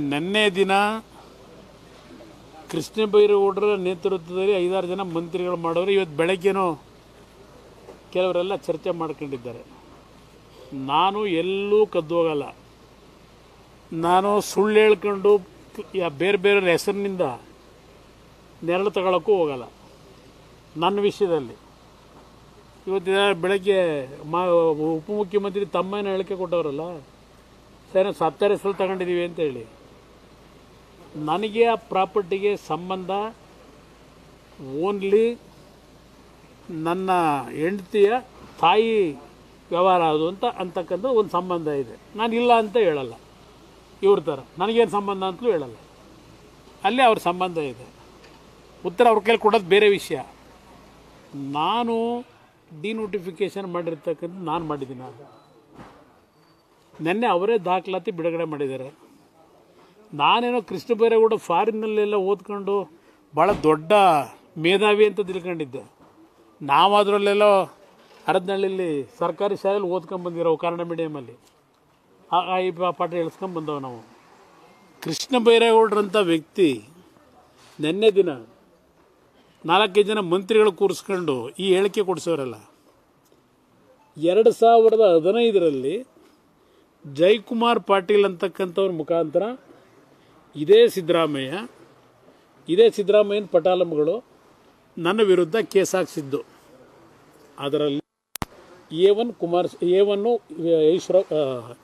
ನಿನ್ನೆ ದಿನ ಕೃಷ್ಣ ಬೈರೇಗೌಡರ ನೇತೃತ್ವದಲ್ಲಿ 5-6 ಜನ ಮಂತ್ರಿಗಳು ಮಾಡೋರು. ಇವತ್ತು ಬೆಳಗ್ಗೆನೂ ಕೆಲವರೆಲ್ಲ ಚರ್ಚೆ ಮಾಡ್ಕೊಂಡಿದ್ದಾರೆ. ನಾನು ಎಲ್ಲೂ ಕದ್ದೋಗಲ್ಲ. ನಾನು ಸುಳ್ಳು ಹೇಳ್ಕೊಂಡು ಬೇರೆ ಬೇರೆ ಹೆಸರಿನಿಂದ ನೆರಳು ತಗೊಳ್ಳೋಕ್ಕೂ ಹೋಗಲ್ಲ. ನನ್ನ ವಿಷಯದಲ್ಲಿ ಇವತ್ತು ಬೆಳಗ್ಗೆ ಉಪಮುಖ್ಯಮಂತ್ರಿ ತಮ್ಮನ ಹೇಳಿಕೆ ಕೊಟ್ಟವರಲ್ಲ, ಸರಿ ಸತ್ತರ ಹೆಸರು ತಗೊಂಡಿದ್ದೀವಿ ಅಂತ ಹೇಳಿ. ನನಗೆ ಆ ಪ್ರಾಪರ್ಟಿಗೆ ಸಂಬಂಧ ಓನ್ಲಿ ನನ್ನ ಹೆಂಡತಿಯ ತಾಯಿ ವ್ಯವಹಾರ ಅದು ಅಂತಕ್ಕಂಥ ಒಂದು ಸಂಬಂಧ ಇದೆ. ನಾನು ಇಲ್ಲ ಅಂತ ಹೇಳಲ್ಲ, ಇವ್ರ ಥರ ನನಗೇನು ಸಂಬಂಧ ಅಂತಲೂ ಹೇಳಲ್ಲ. ಅಲ್ಲೇ ಅವ್ರ ಸಂಬಂಧ ಇದೆ. ಉತ್ತರ ಅವ್ರ ಕೈಲಿ ಕೊಡೋದು ಬೇರೆ ವಿಷಯ. ನಾನು ಡಿನೋಟಿಫಿಕೇಷನ್ ಮಾಡಿರ್ತಕ್ಕಂಥ ನಾನು ಮಾಡಿದ್ದೀನಿ. ನೆನ್ನೆ ಅವರೇ ದಾಖಲಾತಿ ಬಿಡುಗಡೆ ಮಾಡಿದ್ದಾರೆ. ನಾನೇನೋ ಕೃಷ್ಣ ಬೈರೇಗೌಡ ಫಾರಿನ್ನಲ್ಲೆಲ್ಲ ಓದ್ಕೊಂಡು ಭಾಳ ದೊಡ್ಡ ಮೇಧಾವಿ ಅಂತ ತಿಳ್ಕೊಂಡಿದ್ದೆ. ನಾವು ಅದರಲ್ಲೆಲ್ಲೋ ಹರದನಹಳ್ಳಿಲಿ ಸರ್ಕಾರಿ ಶಾಲೆಯಲ್ಲಿ ಓದ್ಕೊಂಬಂದಿರೋ ಕನ್ನಡ ಮೀಡಿಯಮಲ್ಲಿ ಈ ಪಾಠ ಹೇಳ್ಸ್ಕೊಂಬಂದವು ನಾವು. ಕೃಷ್ಣ ಬೈರೇಗೌಡರಂಥ ವ್ಯಕ್ತಿ ನಿನ್ನೆ ದಿನ 4-5 ಜನ ಮಂತ್ರಿಗಳು ಕೂರಿಸ್ಕೊಂಡು ಈ ಹೇಳಿಕೆ ಕೊಡಿಸೋರಲ್ಲ. 2015ರಲ್ಲಿ ಜಯಕುಮಾರ್ ಪಾಟೀಲ್ ಅಂತಕ್ಕಂಥವ್ರ ಮುಖಾಂತರ ಇದೇ ಸಿದ್ದರಾಮಯ್ಯನ ಪಟಾಲಂಗಳು ನನ್ನ ವಿರುದ್ಧ ಕೇಸ್ ಹಾಕ್ಸಿದ್ದು. ಅದರಲ್ಲಿ A1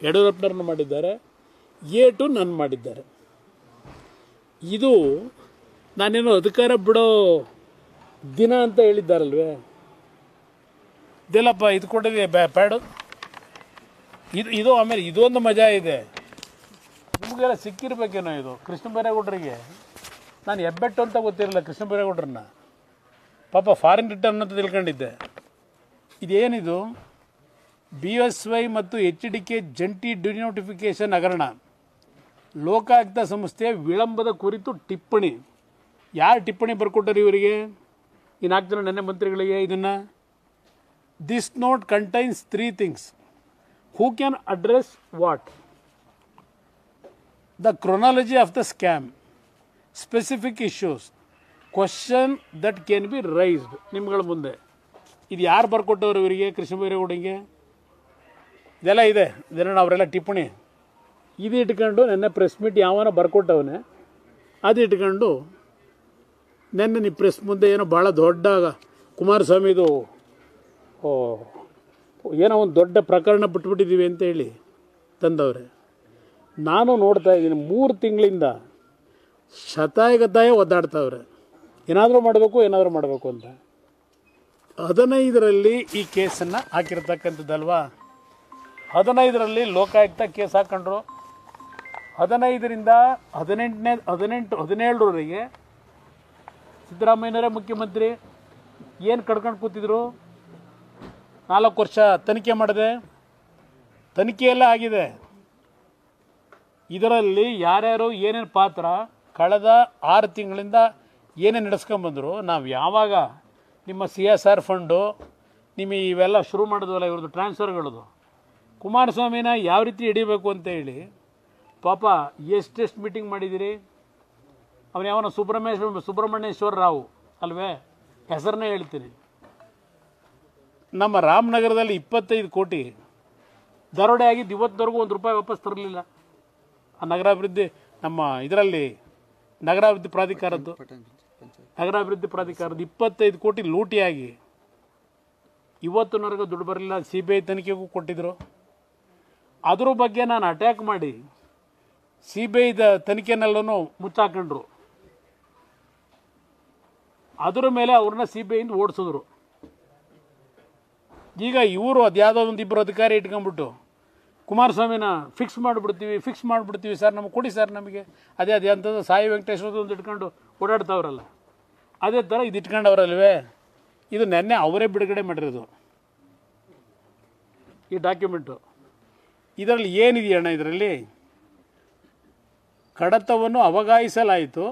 ಯಡಿಯೂರಪ್ಪನವ್ರನ್ನ ಮಾಡಿದ್ದಾರೆ, A2 ನನ್ನ ಮಾಡಿದ್ದಾರೆ. ಇದು ನಾನೇನು ಅಧಿಕಾರ ಬಿಡೋ ದಿನ ಅಂತ ಹೇಳಿದ್ದಾರಲ್ವೇ, ಇದೆಲ್ಲಪ್ಪ ಇದು ಕೊಟ್ಟಿದೆ ಪ್ಯಾಡು ಇದು ಆಮೇಲೆ ಇದೊಂದು ಮಜಾ ಇದೆ. ನಿಮಗೆಲ್ಲ ಸಿಕ್ಕಿರ್ಬೇಕೇನೋ ಇದು. ಕೃಷ್ಣ ಬೈರೇಗೌಡರಿಗೆ ನಾನು ಹೆಬ್ಬೆಟ್ಟು ಅಂತ ಗೊತ್ತಿರಲಿಲ್ಲ. ಕೃಷ್ಣ ಬೈರೇಗೌಡರನ್ನ ಪಾಪ ಫಾರಿನ್ ರಿಟರ್ನ್ ಅಂತ ತಿಳ್ಕೊಂಡಿದ್ದೆ. ಇದೇನಿದು BSY ಮತ್ತು HDK ಜಂಟಿ ಡಿನೋಟಿಫಿಕೇಷನ್ ಹಗರಣ, ಲೋಕಾಯುಕ್ತ ಸಂಸ್ಥೆಯ ವಿಳಂಬದ ಕುರಿತು ಟಿಪ್ಪಣಿ. ಯಾರು ಟಿಪ್ಪಣಿ ಬರ್ಕೊಟ್ಟರು ಇವರಿಗೆ? ಈ 4 ಜನ ನೆನ್ನೆ ಮಂತ್ರಿಗಳಿಗೆ ಇದನ್ನು. This note contains 3 things. Who can address what? The chronology of the scam, specific issues, question that can be raised. ನಿಮ್ಗಳ ಮುಂದೆ ಇದು ಯಾರು ಬರ್ಕೊಟ್ಟವ್ರು ಇವರಿಗೆ? ಕೃಷ್ಣ ಬೈರೇಗೌಡರಿಗೆ ಇದೆಲ್ಲ ಇದೆ. ಇದನ್ನು ಅವರೆಲ್ಲ ಟಿಪ್ಪಣಿ ಇದು ಇಟ್ಕೊಂಡು ನೆನ್ನೆ ಪ್ರೆಸ್ ಮೀಟ್ ಯಾವನ ಬರ್ಕೊಟ್ಟವನೇ ಅದು ಇಟ್ಕೊಂಡು ನೆನ್ನೆ ನೀವು ಪ್ರೆಸ್ ಮುಂದೆ ಏನೋ ಭಾಳ ದೊಡ್ಡ ಕುಮಾರಸ್ವಾಮಿದು ಏನೋ ಒಂದು ದೊಡ್ಡ ಪ್ರಕರಣ ಬಿಟ್ಬಿಟ್ಟಿದ್ದೀವಿ ಅಂತ ಹೇಳಿ ತಂದವ್ರೆ. ನಾನು ನೋಡ್ತಾ ಇದ್ದೀನಿ 3 ತಿಂಗಳಿಂದ ಶತಾಯಗತಾಯ ಒದ್ದಾಡ್ತಾವ್ರೆ, ಏನಾದರೂ ಮಾಡಬೇಕು ಅಂತ. 15ರಲ್ಲಿ ಈ ಕೇಸನ್ನು ಹಾಕಿರ್ತಕ್ಕಂಥದ್ದಲ್ವಾ. 15ರಲ್ಲಿ ಲೋಕಾಯುಕ್ತ ಕೇಸ್ ಹಾಕ್ಕೊಂಡ್ರು. 15ರಿಂದ 17ರವರೆಗೆ ಸಿದ್ದರಾಮಯ್ಯನವರೇ ಮುಖ್ಯಮಂತ್ರಿ. ಏನು ಕಡ್ಕೊಂಡು ಕೂತಿದ್ರು? 4 ವರ್ಷ ತನಿಖೆ ಮಾಡಿದೆ, ತನಿಖೆಯೆಲ್ಲ ಆಗಿದೆ. ಇದರಲ್ಲಿ ಯಾರ್ಯಾರು ಏನೇನು ಪಾತ್ರ ಕಳೆದ 6 ತಿಂಗಳಿಂದ ಏನೇನು ನಡೆಸ್ಕೊಂಬಂದರು. ನಾವು ಯಾವಾಗ ನಿಮ್ಮ CSR ಫಂಡು ನಿಮ್ಮ ಇವೆಲ್ಲ ಶುರು ಮಾಡಿದ್ವಲ್ಲ, ಇವ್ರದ್ದು ಟ್ರಾನ್ಸ್ಫರ್ಗಳದು, ಕುಮಾರಸ್ವಾಮಿನ ಯಾವ ರೀತಿ ಹಿಡಿಬೇಕು ಅಂತ ಹೇಳಿ ಪಾಪ ಎಷ್ಟೆಷ್ಟು ಮೀಟಿಂಗ್ ಮಾಡಿದ್ದೀರಿ. ಅವನು ಯಾವನ ಸುಬ್ರಹ್ಮಣ್ಯೇಶ್ವರ ರಾವ್ ಅಲ್ವೇ, ಹೆಸರನ್ನೇ ಹೇಳ್ತೀನಿ. ನಮ್ಮ ರಾಮನಗರದಲ್ಲಿ 25 ಕೋಟಿ ದರೋಡೆ ಆಗಿದ್ದು ಇವತ್ತವರೆಗೂ ₹1 ವಾಪಸ್ ತರಲಿಲ್ಲ. ಆ ನಗರಾಭಿವೃದ್ಧಿ ನಮ್ಮ ಇದರಲ್ಲಿ ನಗರಾಭಿವೃದ್ಧಿ ಪ್ರಾಧಿಕಾರದ್ದು 25 ಕೋಟಿ ಲೂಟಿಯಾಗಿ ಇವತ್ತಿನವರೆಗೂ ದುಡ್ಡು ಬರಲಿಲ್ಲ. CBI ತನಿಖೆಗೂ ಕೊಟ್ಟಿದ್ದರು. ಅದ್ರ ಬಗ್ಗೆ ನಾನು ಅಟ್ಯಾಕ್ ಮಾಡಿ CBI ತನಿಖೆನೆಲ್ಲೂ ಮುಚ್ಚಾಕೊಂಡ್ರು. ಅದರ ಮೇಲೆ ಅವ್ರನ್ನ CBIಯಿಂದ ಓಡಿಸಿದ್ರು. ಈಗ ಇವರು ಅದ್ಯಾವುದೋ ಒಂದಿಬ್ಬರು ಅಧಿಕಾರಿ ಇಟ್ಕೊಂಡ್ಬಿಟ್ಟು ಕುಮಾರಸ್ವಾಮಿನ ಫಿಕ್ಸ್ ಮಾಡಿಬಿಡ್ತೀವಿ ಸರ್, ನಮಗೆ ಕೊಡಿ ಸರ್, ನಮಗೆ ಅದೇ ಅಂಥದ್ದು ಸಾಯಿ ವೆಂಕಟೇಶ್ವರದ ಒಂದು ಇಟ್ಕೊಂಡು ಓಡಾಡ್ತಾವ್ರಲ್ಲ, ಅದೇ ಥರ ಇದು ಇಟ್ಕೊಂಡವ್ರಲ್ವೇ. ಇದು ನೆನ್ನೆ ಅವರೇ ಬಿಡುಗಡೆ ಮಾಡಿರೋದು ಈ ಡಾಕ್ಯುಮೆಂಟು. ಇದರಲ್ಲಿ ಏನಿದೆಯಣ್ಣ, ಇದರಲ್ಲಿ ಕಡತವನ್ನು ಅವಗಾಯಿಸಲಾಯಿತು.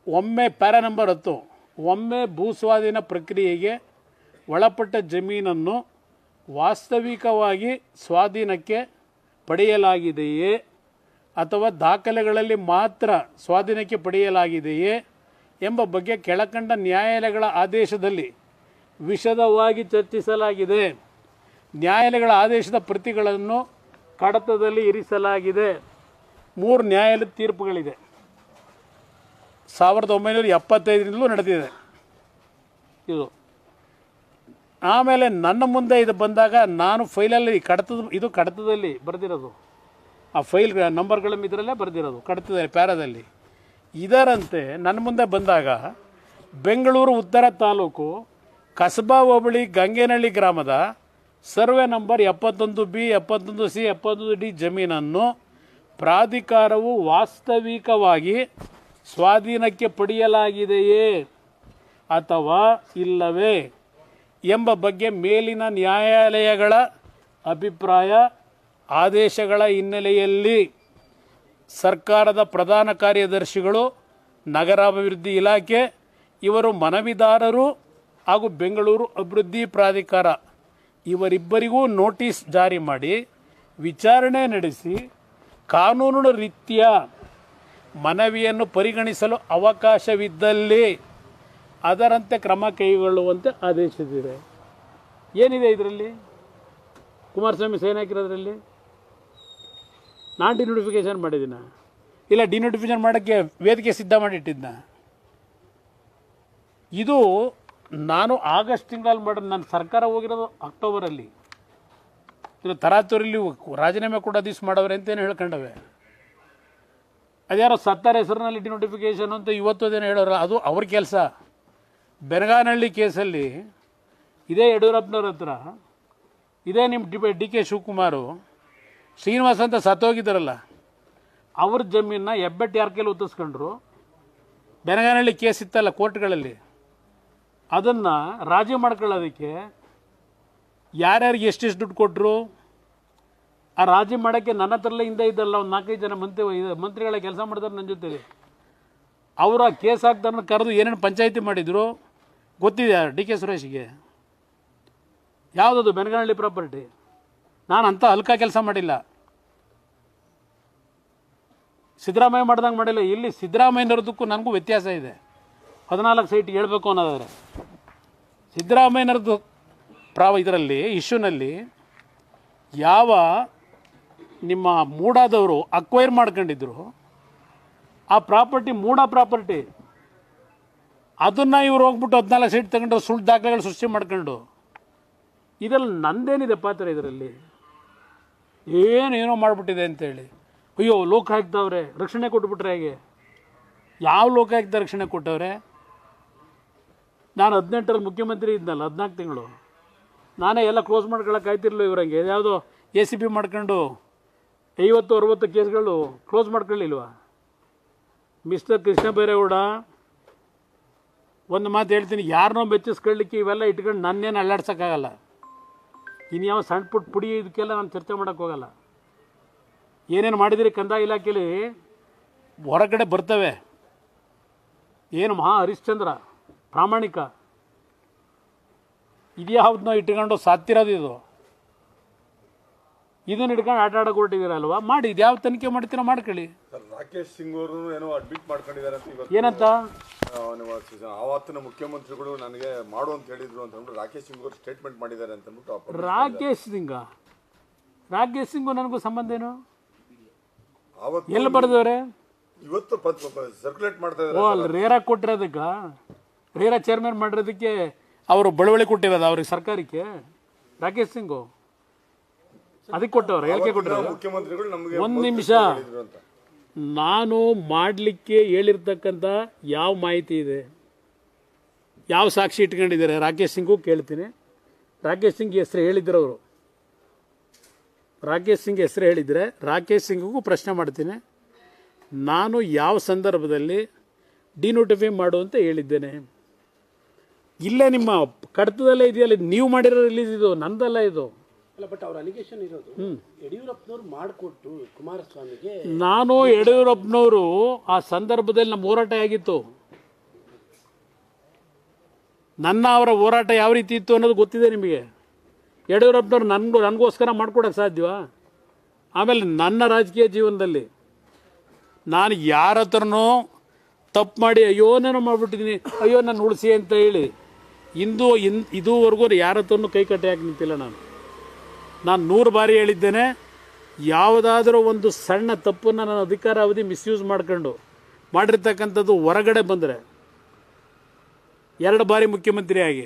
ಒಮ್ಮೆ ಪ್ಯಾರಾ ನಂಬರ್ 10, ಒಮ್ಮೆ ಭೂಸ್ವಾಧೀನ ಪ್ರಕ್ರಿಯೆಗೆ ಒಳಪಟ್ಟ ಜಮೀನನ್ನು ವಾಸ್ತವಿಕವಾಗಿ ಸ್ವಾಧೀನಕ್ಕೆ ಪಡೆಯಲಾಗಿದೆಯೇ ಅಥವಾ ದಾಖಲೆಗಳಲ್ಲಿ ಮಾತ್ರ ಸ್ವಾಧೀನಕ್ಕೆ ಪಡೆಯಲಾಗಿದೆಯೇ ಎಂಬ ಬಗ್ಗೆ ಕೆಳಕಂಡ ನ್ಯಾಯಾಲಯಗಳ ಆದೇಶದಲ್ಲಿ ವಿಶದವಾಗಿ ಚರ್ಚಿಸಲಾಗಿದೆ. ನ್ಯಾಯಾಲಯಗಳ ಆದೇಶದ ಪ್ರತಿಗಳನ್ನು ಕಡತದಲ್ಲಿ ಇರಿಸಲಾಗಿದೆ. 3 ನ್ಯಾಯಾಲಯದ ತೀರ್ಪುಗಳಿದೆ. 1975ರಿಂದಲೂ ನಡೆದಿದೆ ಇದು. ಆಮೇಲೆ ನನ್ನ ಮುಂದೆ ಇದು ಬಂದಾಗ ನಾನು ಫೈಲಲ್ಲಿ ಕಡತದಲ್ಲಿ ಬರೆದಿರೋದು, ಆ ಫೈಲ್ ನಂಬರ್ಗಳ ಇದರಲ್ಲೇ ಬರೆದಿರೋದು ಕಡತದಲ್ಲಿ ಪ್ಯಾರಾದಲ್ಲಿ. ಇದರಂತೆ ನನ್ನ ಮುಂದೆ ಬಂದಾಗ ಬೆಂಗಳೂರು ಉತ್ತರ ತಾಲೂಕು ಕಸಬಾ ಹೋಬಳಿ ಗಂಗೇನಹಳ್ಳಿ ಗ್ರಾಮದ survey number 71B, 71C, 71D ಜಮೀನನ್ನು ಪ್ರಾಧಿಕಾರವು ವಾಸ್ತವಿಕವಾಗಿ ಸ್ವಾಧೀನಕ್ಕೆ ಪಡೆಯಲಾಗಿದೆಯೇ ಅಥವಾ ಇಲ್ಲವೇ ಎಂಬ ಬಗ್ಗೆ ಮೇಲಿನ ನ್ಯಾಯಾಲಯಗಳ ಅಭಿಪ್ರಾಯ ಆದೇಶಗಳ ಹಿನ್ನೆಲೆಯಲ್ಲಿ ಸರ್ಕಾರದ ಪ್ರಧಾನ ಕಾರ್ಯದರ್ಶಿಗಳು, ನಗರಾಭಿವೃದ್ಧಿ ಇಲಾಖೆ ಇವರು ಮನವಿದಾರರು ಹಾಗೂ ಬೆಂಗಳೂರು ಅಭಿವೃದ್ಧಿ ಪ್ರಾಧಿಕಾರ ಇವರಿಬ್ಬರಿಗೂ ನೋಟಿಸ್ ಜಾರಿ ಮಾಡಿ ವಿಚಾರಣೆ ನಡೆಸಿ ಕಾನೂನಿನ ರೀತ್ಯ ಮನವಿಯನ್ನು ಪರಿಗಣಿಸಲು ಅವಕಾಶವಿದ್ದಲ್ಲಿ ಅದರಂತೆ ಕ್ರಮ ಕೈಗೊಳ್ಳುವಂತೆ ಆದೇಶಿಸಿದೆ. ಏನಿದೆ ಇದರಲ್ಲಿ? ಕುಮಾರಸ್ವಾಮಿ ಸೈನ್ ಹಾಕಿರೋದ್ರಲ್ಲಿ ನಾನು ಡಿನೋಟಿಫಿಕೇಶನ್ ಮಾಡಿದ್ದೀನ ಇಲ್ಲ ಡಿನೋಟಿಫಿಕೇಶನ್ ಮಾಡೋಕ್ಕೆ ವೇದಿಕೆ ಸಿದ್ಧ ಮಾಡಿಟ್ಟಿದ್ನ? ಇದು ನಾನು ಆಗಸ್ಟ್ ತಿಂಗಳಲ್ಲಿ ಮಾಡೋದು. ನನ್ನ ಸರ್ಕಾರ ಹೋಗಿರೋದು ಅಕ್ಟೋಬರಲ್ಲಿ. ಇದು ತರಾತುರಿಲಿ ರಾಜೀನಾಮೆ ಕೂಡ ದಿವ್ಸ ಮಾಡವ್ರೆ ಅಂತೇನು ಹೇಳ್ಕೊಂಡವೆ. ಅದ್ಯಾರೋ ಸತ್ತಾರ ಹೆಸರಿನಲ್ಲಿ ಡಿನೋಟಿಫಿಕೇಶನ್ ಅಂತ ಇವತ್ತು ಅದೇನು ಹೇಳೋರಲ್ಲ, ಅದು ಅವ್ರ ಕೆಲಸ. ಬೆನಗಾನಹಳ್ಳಿ ಕೇಸಲ್ಲಿ ಇದೇ ಯಡಿಯೂರಪ್ಪನವ್ರ ಹತ್ರ ಇದೇ ನಿಮ್ಮ ಡಿ.ಕೆ. ಶಿವಕುಮಾರು ಶ್ರೀನಿವಾಸ್ ಅಂತ ಸತ್ತೋಗಿದ್ದಾರಲ್ಲ, ಅವ್ರ ಜಮೀನನ್ನ ಹೆಬ್ಬೆಟ್ಟು ಯಾರ ಕೈಲಿ ಒತ್ತಿಸ್ಕೊಂಡ್ರು. ಬೆನಗಾನಹಳ್ಳಿ ಕೇಸ್ ಇತ್ತಲ್ಲ ಕೋರ್ಟ್ಗಳಲ್ಲಿ, ಅದನ್ನು ರಾಜಿ ಮಾಡ್ಕೊಳ್ಳೋದಕ್ಕೆ ಯಾರ್ಯಾರಿಗೆ ಎಷ್ಟೆಷ್ಟು ದುಡ್ಡು ಕೊಟ್ಟರು. ಆ ರಾಜಿ ಮಾಡೋಕ್ಕೆ ನನ್ನ ಹತ್ರಲ್ಲೇ ಹಿಂದೆ ಇದ್ದಲ್ಲ ಒಂದು 4-5 ಜನ ಮಂತ್ರಿಗಳ ಕೆಲಸ ಮಾಡಿದಾರೆ ನನ್ನ ಜೊತೆಲಿ. ಅವರ ಕೇಸ್ ಹಾಕ್ದಾರನ್ನ ಕರೆದು ಏನೇನು ಪಂಚಾಯಿತಿ ಮಾಡಿದರು ಗೊತ್ತಿದೆ ಡಿ.ಕೆ. ಸುರೇಶ್ಗೆ. ಯಾವುದದು ಬೆನಗಾನಹಳ್ಳಿ ಪ್ರಾಪರ್ಟಿ. ನಾನು ಅಂಥ ಹಲ್ಕ ಕೆಲಸ ಮಾಡಿಲ್ಲ. ಸಿದ್ದರಾಮಯ್ಯ ಮಾಡ್ದಂಗೆ ಮಾಡಿಲ್ಲ. ಇಲ್ಲಿ ಸಿದ್ದರಾಮಯ್ಯನವ್ರದಕ್ಕೂ ನನಗೂ ವ್ಯತ್ಯಾಸ ಇದೆ. 14 ಸೈಟ್ ಹೇಳ್ಬೇಕು ಅನ್ನೋದಾದರೆ ಸಿದ್ದರಾಮಯ್ಯನವ್ರದ್ದು ಇದರಲ್ಲಿ ಇಶ್ಯೂನಲ್ಲಿ ಯಾವ ನಿಮ್ಮ ಮೂಡಾದವರು ಅಕ್ವೈರ್ ಮಾಡ್ಕೊಂಡಿದ್ರು ಆ ಪ್ರಾಪರ್ಟಿ ಮೂಡ ಪ್ರಾಪರ್ಟಿ, ಅದನ್ನು ಇವ್ರು ಹೋಗ್ಬಿಟ್ಟು 14 ಸೈಟ್ ತಗೊಂಡು ಸುಳ್ಳು ದಾಖಲೆಗಳು ಸೃಷ್ಟಿ ಮಾಡ್ಕೊಂಡು, ಇದರಲ್ಲಿ ನಂದೇನಿದೆ ಪಾತ್ರ? ಇದರಲ್ಲಿ ಏನೇನೋ ಮಾಡಿಬಿಟ್ಟಿದೆ ಅಂತೇಳಿ ಅಯ್ಯೋ ಲೋಕಾಯುಕ್ತವ್ರೆ ರಕ್ಷಣೆ ಕೊಟ್ಬಿಟ್ರೆ ಹೇಗೆ? ಯಾವ ಲೋಕಾಯುಕ್ತ ರಕ್ಷಣೆ ಕೊಟ್ಟವ್ರೆ? ನಾನು 18ರಲ್ಲಿ ಮುಖ್ಯಮಂತ್ರಿ ಇದ್ನಲ್ಲ, 14 ತಿಂಗಳು ನಾನೇ ಎಲ್ಲ ಕ್ಲೋಸ್ ಮಾಡ್ಕೊಳಕ್ಕೆ ಆಯ್ತಿರಲಿಲ್ಲ. ಇವ್ರಂಗೆ ಯಾವುದೋ ACB ಮಾಡ್ಕೊಂಡು 50-60 ಕೇಸ್ಗಳು ಕ್ಲೋಸ್ ಮಾಡ್ಕೊಳ್ಳಿಲ್ವಾ? ಮಿಸ್ಟರ್ ಕೃಷ್ಣ ಬೈರೇಗೌಡ, ಒಂದು ಮಾತು ಹೇಳ್ತೀನಿ, ಯಾರನ್ನೋ ಬೆಚ್ಚಿಸ್ಕೊಳ್ಳಿಕ್ಕೆ ಇವೆಲ್ಲ ಇಟ್ಕೊಂಡು ನನ್ನೇನು ಅಲ್ಲಾಡ್ಸೋಕ್ಕಾಗಲ್ಲ. ಇನ್ಯಾವ ಸಣ್ಣ ಪುಟ್ಟ ಪುಡಿ ಇದಕ್ಕೆಲ್ಲ ನಾನು ಚರ್ಚೆ ಮಾಡೋಕ್ಕೆ ಹೋಗಲ್ಲ. ಏನೇನು ಮಾಡಿದಿರಿ ಕಂದಾಯ ಇಲಾಖೆಯಲ್ಲಿ ಹೊರಗಡೆ ಬರ್ತವೆ. ಏನು ಮಹಾ ಹರಿಶ್ಚಂದ್ರ ಪ್ರಾಮಾಣಿಕ, ಇದ್ಯಾವುದನ್ನೋ ಇಟ್ಕೊಂಡು ಸಾತ್ತಿರೋದು ಇದು. ಇದನ್ನ ಹಿಡ್ಕೊಂಡು ಆಟ ಆಡೋಕೆ ಹೊರಟಿದ್ದೀರಲ್ವಾ? ಮಾಡಿ, ಇದು ಯಾವ ತನಿಖೆ ಮಾಡ್ತೀರೋ ಮಾಡ್ಕೊಳ್ಳಿ. ರಾಕೇಶ್ ಸಿಂಗ್ ಅವರು ಏನೋ ಅಡ್ಮಿಟ್ ಮಾಡ್ಕೊಂಡಿದ್ದಾರೆ ಅಂತ. ಏನಂತ? ಆವತ್ತಿನ ಮುಖ್ಯಮಂತ್ರಿಗಳು ನನಗೆ ಮಾಡು ಅಂತ ಹೇಳಿದ್ರು ಅಂತ ಅಂದ್ಬಿಟ್ಟು ರಾಕೇಶ್ ಸಿಂಗ್ ಅವರು ಸ್ಟೇಟ್ಮೆಂಟ್ ಮಾಡಿದ್ದಾರೆ ಅಂತ ಅಂದ್ಬಿಟ್ಟು. ರಾಕೇಶ್ ಸಿಂಗು ನನಗೂ ಸಂಬಂಧ ಏನು? ಎಲ್ಲಿ ಬರೆದವ್ರೆ? ಇವತ್ತು ಸರ್ಕ್ಯುಲೇಟ್ ಮಾಡ್ತಾ ಇದ್ದಾರೆ. ಓ, ಅಲ್ಲಿ ರೇರಾ ಕೊಟ್ಟಿರೋದಕ್ಕೆ, ರೇರಾ ಚೇರ್ಮನ್ ಮಾಡಿರೋದಕ್ಕೆ ಅವರು ಬಳುವಳಿ ಕೊಟ್ಟಿರೋದು ಅವ್ರಿಗೆ ಸರ್ಕಾರಕ್ಕೆ. ರಾಕೇಶ್ ಸಿಂಗು ಅದಕ್ಕೆ ಕೊಟ್ಟವ್ರು, ಹೇಳಿಕೆ ಕೊಟ್ಟರು. ಮುಖ್ಯಮಂತ್ರಿಗಳು ನಮಗೆ ಒಂದು ನಿಮಿಷ, ನಾನು ಮಾಡಲಿಕ್ಕೆ ಹೇಳಿರ್ತಕ್ಕಂಥ ಯಾವ ಮಾಹಿತಿ ಇದೆ, ಯಾವ ಸಾಕ್ಷಿ ಇಟ್ಕೊಂಡಿದ್ದಾರೆ ರಾಕೇಶ್ ಸಿಂಗು ಕೇಳ್ತೀನಿ. ರಾಕೇಶ್ ಸಿಂಗ್ ಹೆಸರು ಹೇಳಿದ್ರು ಅವರು. ರಾಕೇಶ್ ಸಿಂಗ್ ಹೆಸರು ಹೇಳಿದರೆ ರಾಕೇಶ್ ಸಿಂಗಿಗೂ ಪ್ರಶ್ನೆ ಮಾಡ್ತೀನಿ. ನಾನು ಯಾವ ಸಂದರ್ಭದಲ್ಲಿ ಡಿನೋಟಿಫೈ ಮಾಡು ಅಂತ ಹೇಳಿದ್ದೇನೆ? ಇಲ್ಲೇ ನಿಮ್ಮ ಕಡತದಲ್ಲೇ ಇದೆಯಲ್ಲ, ನೀವು ಮಾಡಿರೋ ರಿಲೀಸ್ ಇದು, ನಂದಲ್ಲ ಇದು. ಅಲ್ಲ, ಬಟ್ ಅವ್ರ ಅಲಿಗೇಷನ್ ಇರೋದು ಯಡಿಯೂರಪ್ಪನವ್ರು ಮಾಡಿಕೊಟ್ಟು ಕುಮಾರಸ್ವಾಮಿಗೆ. ನಾನು ಯಡಿಯೂರಪ್ಪನವರು ಆ ಸಂದರ್ಭದಲ್ಲಿ ನಮ್ಮ ಹೋರಾಟ ಆಗಿತ್ತು. ನನ್ನ ಅವರ ಹೋರಾಟ ಯಾವ ರೀತಿ ಇತ್ತು ಅನ್ನೋದು ಗೊತ್ತಿದೆ ನಿಮಗೆ. ಯಡಿಯೂರಪ್ಪನವ್ರು ನನಗೋಸ್ಕರ ಮಾಡ್ಕೊಡೋಕ್ಕೆ ಸಾಧ್ಯವಾ? ಆಮೇಲೆ ನನ್ನ ರಾಜಕೀಯ ಜೀವನದಲ್ಲಿ ನಾನು ಯಾರ ಹತ್ರನೂ ತಪ್ಪು ಮಾಡಿ ಅಯ್ಯೋ ನಾನು ಮಾಡಿಬಿಟ್ಟಿದ್ದೀನಿ, ಅಯ್ಯೋ ನಾನು ಉಳಿಸಿ ಅಂತ ಹೇಳಿ ಇದುವರೆಗೂ ಯಾರ ಹತ್ರನೂ ಕೈ ಕಟ್ಟಿ ಹಾಕಿ ನಿಂತಿಲ್ಲ. ನಾನು 100 ಬಾರಿ ಹೇಳಿದ್ದೇನೆ, ಯಾವುದಾದ್ರೂ ಒಂದು ಸಣ್ಣ ತಪ್ಪನ್ನು ನನ್ನ ಅಧಿಕಾರ ಅವಧಿ ಮಿಸ್ಯೂಸ್ ಮಾಡ್ಕೊಂಡು ಮಾಡಿರ್ತಕ್ಕಂಥದ್ದು ಹೊರಗಡೆ ಬಂದರೆ 2 ಬಾರಿ ಮುಖ್ಯಮಂತ್ರಿಯಾಗಿ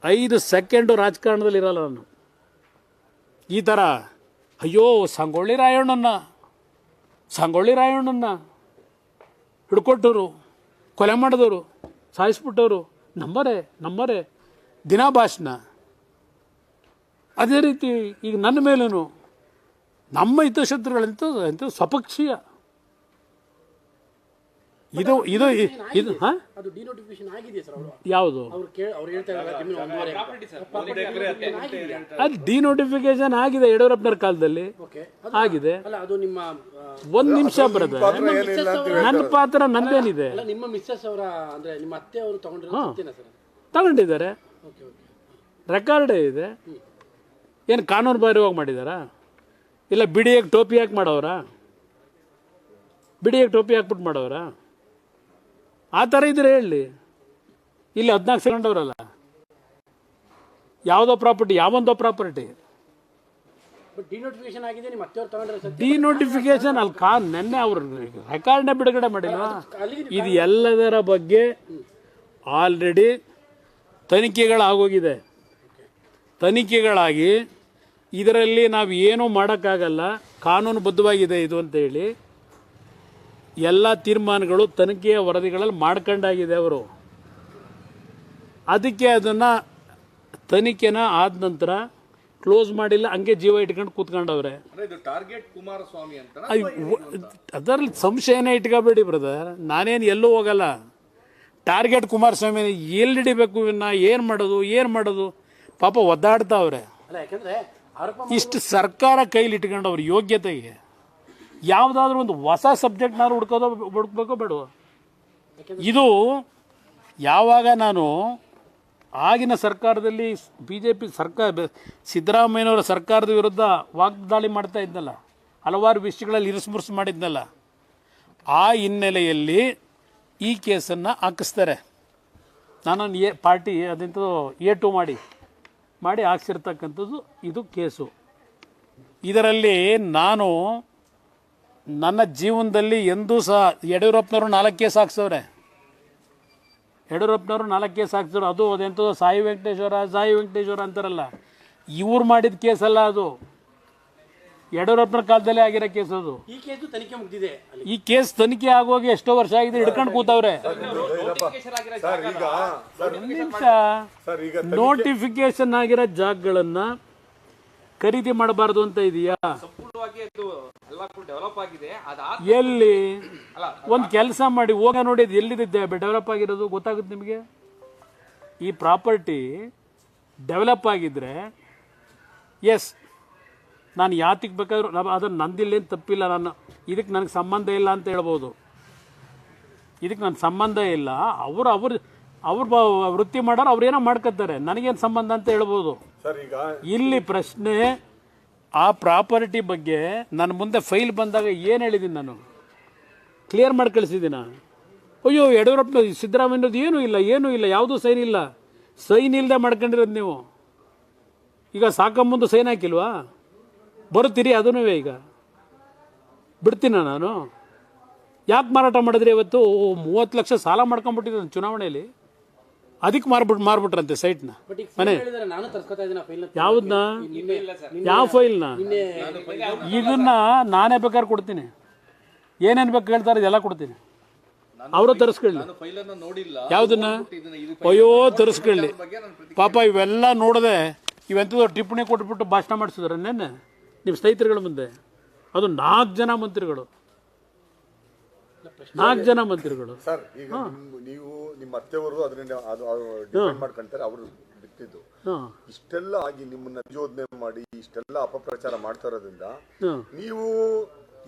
5 ಸೆಕೆಂಡು ರಾಜಕಾರಣದಲ್ಲಿ ಇರಲ್ಲ ನಾನು. ಈ ಥರ ಅಯ್ಯೋ ಸಂಗೊಳ್ಳಿ ರಾಯಣ್ಣನ ಹಿಡ್ಕೊಟ್ಟವರು, ಕೊಲೆ ಮಾಡಿದವರು, ಸಾಯಿಸ್ಬಿಟ್ಟವರು ನಂಬರೇ ದಿನಾ ಭಾಷಣ. ಅದೇ ರೀತಿ ಈಗ ನನ್ನ ಮೇಲೂ ನಮ್ಮ ಹಿತಶತ್ರುಗಳಂತ ಸ್ವಪಕ್ಷೀಯ ಇದು ಇದು ಇದು ಹಾಂ, ಅದು ಡಿನೋಟಿಫಿಕೇಶನ್ ಆಗಿದೆಯಾ ಸರ್? ಯಾವುದು ಅವ್ರು ಹೇಳ್ತಾ ಇದ್ದಾರೆ ಜಮೀನು 1.5 ಅದು ಡಿನೋಟಿಫಿಕೇಶನ್ ಆಗಿದೆ ಯಡಿಯೂರಪ್ಪನವ್ರ ಕಾಲದಲ್ಲಿ ಆಗಿದೆ. ಅಲ್ಲ, ಅದು ನಿಮ್ಮ ಒಂದು ನಿಮಿಷ ಬ್ರದರ್, ನನ್ನ ಪಾತ್ರ ನಂದೇನಿದೆ? ಅಲ್ಲ, ನಿಮ್ಮ ಮಿಸ್ಸಸ್ ಅವರ ಅಂದ್ರೆ ನಿಮ್ಮ ಅತ್ತೆ ಅವರು ತಗೊಂಡಿರೋ ಸರ್? ತಗೊಂಡಿದ್ದಾರೆ, ಓಕೆ ಓಕೆ, ರೆಕಾರ್ಡೇ ಇದೆ. ಏನು ಕಾನೂನು ಬಾಹಿರವಾಗಿ ಮಾಡಿದಾರಾ? ಇಲ್ಲ ಬಿಡಿಯಾಗಿ ಟೋಪಿ ಹಾಕಿ ಮಾಡೋರಾ? ಬಿಡಿಯಾಗಿ ಟೋಪಿ ಹಾಕ್ಬಿಟ್ಟು ಮಾಡೋರಾ? ಆ ಥರ ಇದ್ರೆ ಹೇಳಿ. ಇಲ್ಲಿ 14 ಸೆಕೆಂಡ್ ಅವರಲ್ಲ, ಯಾವುದೋ ಪ್ರಾಪರ್ಟಿ, ಯಾವೊಂದೋ ಪ್ರಾಪರ್ಟಿ ಡಿನೋಟಿಫಿಕೇಶನ್ ಆಗಿದೆ, ನಿಮ್ಮ ಅತ್ತೆ ಅವರು ತಗೊಂಡಿರೋ ಡಿನೋಟಿಫಿಕೇಶನ್ ಅಲ್ಲಿ ನೆನ್ನೆ ಅವ್ರ ರೆಕಾರ್ಡ್ನೇ ಬಿಡುಗಡೆ ಮಾಡಿಲ್ವಾ? ಇದು ಎಲ್ಲದರ ಬಗ್ಗೆ ಆಲ್ರೆಡಿ ತನಿಖೆಗಳಾಗೋಗಿದೆ. ತನಿಖೆಗಳಾಗಿ ಇದರಲ್ಲಿ ನಾವು ಏನೂ ಮಾಡೋಕ್ಕಾಗಲ್ಲ, ಕಾನೂನುಬದ್ಧವಾಗಿದೆ ಇದು ಅಂತೇಳಿ ಎಲ್ಲ ತೀರ್ಮಾನಗಳು ತನಿಖೆಯ ವರದಿಗಳಲ್ಲಿ ಮಾಡ್ಕೊಂಡಾಗಿದೆ ಅವರು. ಅದಕ್ಕೆ ಅದನ್ನು ತನಿಖೆನ ಆದ ನಂತರ ಕ್ಲೋಸ್ ಮಾಡಿಲ್ಲ, ಹಂಗೆ ಜೀವ ಇಟ್ಕೊಂಡು ಕೂತ್ಕೊಂಡವ್ರೆ. ಅದರಲ್ಲಿ ಸಂಶಯನೇ ಇಟ್ಕೋಬೇಡಿ ಬ್ರದರ್, ನಾನೇನು ಎಲ್ಲೂ ಹೋಗಲ್ಲ. ಟಾರ್ಗೆಟ್ ಕುಮಾರಸ್ವಾಮಿ ಎಲ್ಲಿ ಹಿಡಿಬೇಕು, ಇನ್ನು ಏನು ಮಾಡೋದು ಪಾಪ ಒದ್ದಾಡ್ತಾವ್ರೆ. ಇಷ್ಟು ಸರ್ಕಾರ ಕೈಲಿ ಇಟ್ಕೊಂಡು ಅವ್ರ ಯೋಗ್ಯತೆಗೆ ಯಾವುದಾದ್ರೂ ಒಂದು ಹೊಸ ಸಬ್ಜೆಕ್ಟ್ನಾದ್ರು ಹುಡುಕ್ಬೇಕೋ ಬೇಡ. ಇದು ಯಾವಾಗ ನಾನು ಆಗಿನ ಸರ್ಕಾರದಲ್ಲಿ BJP ಸರ್ಕಾರ ಸಿದ್ದರಾಮಯ್ಯನವರ ಸರ್ಕಾರದ ವಿರುದ್ಧ ವಾಗ್ದಾಳಿ ಮಾಡ್ತಾ ಇದ್ನಲ್ಲ, ಹಲವಾರು ವಿಷಯಗಳಲ್ಲಿ ಇರಿಸುಮುರುಸು ಮಾಡಿದ್ನಲ್ಲ, ಆ ಹಿನ್ನೆಲೆಯಲ್ಲಿ ಈ ಕೇಸನ್ನು ಹಾಕಿಸ್ತಾರೆ. ನಾನೊಂದು ಪಾರ್ಟಿ ಅದಂತೂ A2 ಮಾಡಿ ಹಾಕ್ಸಿರ್ತಕ್ಕಂಥದ್ದು ಇದು ಕೇಸು. ಇದರಲ್ಲಿ ನಾನು ನನ್ನ ಜೀವನದಲ್ಲಿ ಎಂದೂ ಸಹ ಯಡಿಯೂರಪ್ಪನವರು 4 ಕೇಸ್ ಹಾಕ್ಸವ್ರೆ. ಯಡಿಯೂರಪ್ಪನವರು 4 ಕೇಸ್ ಹಾಕ್ಸಿದ್ರು. ಅದು ಅದೆಂಥದ್ದು ಸಾಯಿ ವೆಂಕಟೇಶ್ವರ ಅಂತಾರಲ್ಲ, ಇವ್ರು ಮಾಡಿದ ಕೇಸಲ್ಲ ಅದು, ಯಡಿಯೂರಪ್ಪನ ಕಾಲದಲ್ಲೇ ಆಗಿರೋ ಕೇಸ್ ಅದು. ಈ ಕೇಸು ತನಿಖೆ ಮುಗಿದಿದೆ. ಈ ಕೇಸ್ ತನಿಖೆ ಆಗೋಗಿ ಎಷ್ಟೋ ವರ್ಷ ಆಗಿದೆ, ಹಿಡ್ಕೊಂಡು ಕೂತವ್ರೆ. ನೋಟಿಫಿಕೇಶನ್ ಆಗಿರೋ ಜಾಗಗಳನ್ನ ಖರೀದಿ ಮಾಡಬಾರ್ದು ಅಂತ ಇದೆಯಾ? ಎಲ್ಲಿ ಒಂದು ಕೆಲಸ ಮಾಡಿ ಹೋಗ ನೋಡಿ, ಎಲ್ಲಿದೆ ಡೆವಲಪ್ ಆಗಿರೋದು ಗೊತ್ತಾಗುತ್ತೆ ನಿಮಗೆ. ಈ ಪ್ರಾಪರ್ಟಿ ಡೆವಲಪ್ ಆಗಿದ್ರೆ ಎಸ್, ನಾನು ಯಾತಿಗೆ ಬೇಕಾದ್ರೂ ಅದನ್ನು ನಂದಿಲ್ಲೇನು ತಪ್ಪಿಲ್ಲ, ಇದಕ್ಕೆ ನನಗೆ ಸಂಬಂಧ ಇಲ್ಲ ಅಂತ ಹೇಳ್ಬೋದು. ಇದಕ್ಕೆ ನನ್ನ ಸಂಬಂಧ ಇಲ್ಲ, ಅವ್ರು ವೃತ್ತಿ ಮಾಡೋರು ಅವ್ರೇನೋ ಮಾಡ್ಕೊತಾರೆ, ನನಗೇನು ಸಂಬಂಧ ಅಂತ ಹೇಳ್ಬೋದು. ಇಲ್ಲಿ ಪ್ರಶ್ನೆ ಆ ಪ್ರಾಪರ್ಟಿ ಬಗ್ಗೆ ನನ್ನ ಮುಂದೆ ಫೈಲ್ ಬಂದಾಗ ಏನು ಹೇಳಿದ್ದೀನಿ, ನಾನು ಕ್ಲಿಯರ್ ಮಾಡಿ ಕಳಿಸಿದ್ದೀನ. ಅಯ್ಯೋ ಯಡಿಯೂರಪ್ಪ ಸಿದ್ದರಾಮಯ್ಯನದು ಏನೂ ಇಲ್ಲ, ಯಾವುದೂ ಸೈನ್ ಇಲ್ಲ, ಸೈನ್ ಇಲ್ಲದೆ ಮಾಡ್ಕೊಂಡಿರೋದು ನೀವು. ಈಗ ಸಾಕಂಬಂದು ಸೈನ್ ಹಾಕಿಲ್ವಾ? ಬರುತ್ತೀರಿ ಅದನ್ನೂ ಈಗ ಬಿಡ್ತೀನ ನಾನು. ಯಾಕೆ ಮಾರಾಟ ಮಾಡಿದ್ರಿ? ಇವತ್ತು 30 ಲಕ್ಷ ಸಾಲ ಮಾಡ್ಕೊಂಡ್ಬಿಟ್ಟಿದ್ದೆ ಚುನಾವಣೆಯಲ್ಲಿ, ಅದಕ್ಕೆ ಮಾರ್ಬಿಟ್ರಂತೆ ಸೈಟ್ನ, ಮನೆ. ಯಾವ್ದನ್ನ? ಯಾವ ಫೈಲ್ನ? ಇದನ್ನ ನಾನೇ ಬೇಕಾದ್ರೆ ಕೊಡ್ತೀನಿ, ಏನೇನು ಬೇಕು ಹೇಳ್ತಾರೆ ಇದೆಲ್ಲ ಕೊಡ್ತೀನಿ, ಅವರು ತರಿಸ್ಕೊಳ್ಳಿ. ಯಾವುದನ್ನ? ಅಯ್ಯೋ ತರಿಸ್ಕೊಳ್ಳಿ ಪಾಪ. ಇವೆಲ್ಲ ನೋಡದೆ ಇವೆಂಥದ್ದು ಟಿಪ್ಪಣಿ ಕೊಟ್ಬಿಟ್ಟು ಭಾಷಣ ಮಾಡಿಸಿದ್ರೆ ನೆನ್ನೆ ನಿಮ್ಮ ಸ್ನೇಹಿತರುಗಳ ಮುಂದೆ. ಅದು 4 ಜನ ಮಂತ್ರಿಗಳು. ಸರ್, ಈಗ ನೀವು ನಿಮ್ಮ ಅತ್ತೆಯವರು ಅದರಿಂದ ಡಿಪೆಂಡ್ ಮಾಡ್ಕೊಂತಾರೆ, ಅವರು ಬಿಟ್ಟಿದ್ದು ಇಷ್ಟೆಲ್ಲ ಆಗಿ ನಿಮ್ಮನ್ನ ನಿಜೋಧನೆ ಮಾಡಿ ಇಷ್ಟೆಲ್ಲ ಅಪಪ್ರಚಾರ ಮಾಡ್ತಾ ಇರೋದ್ರಿಂದ ನೀವು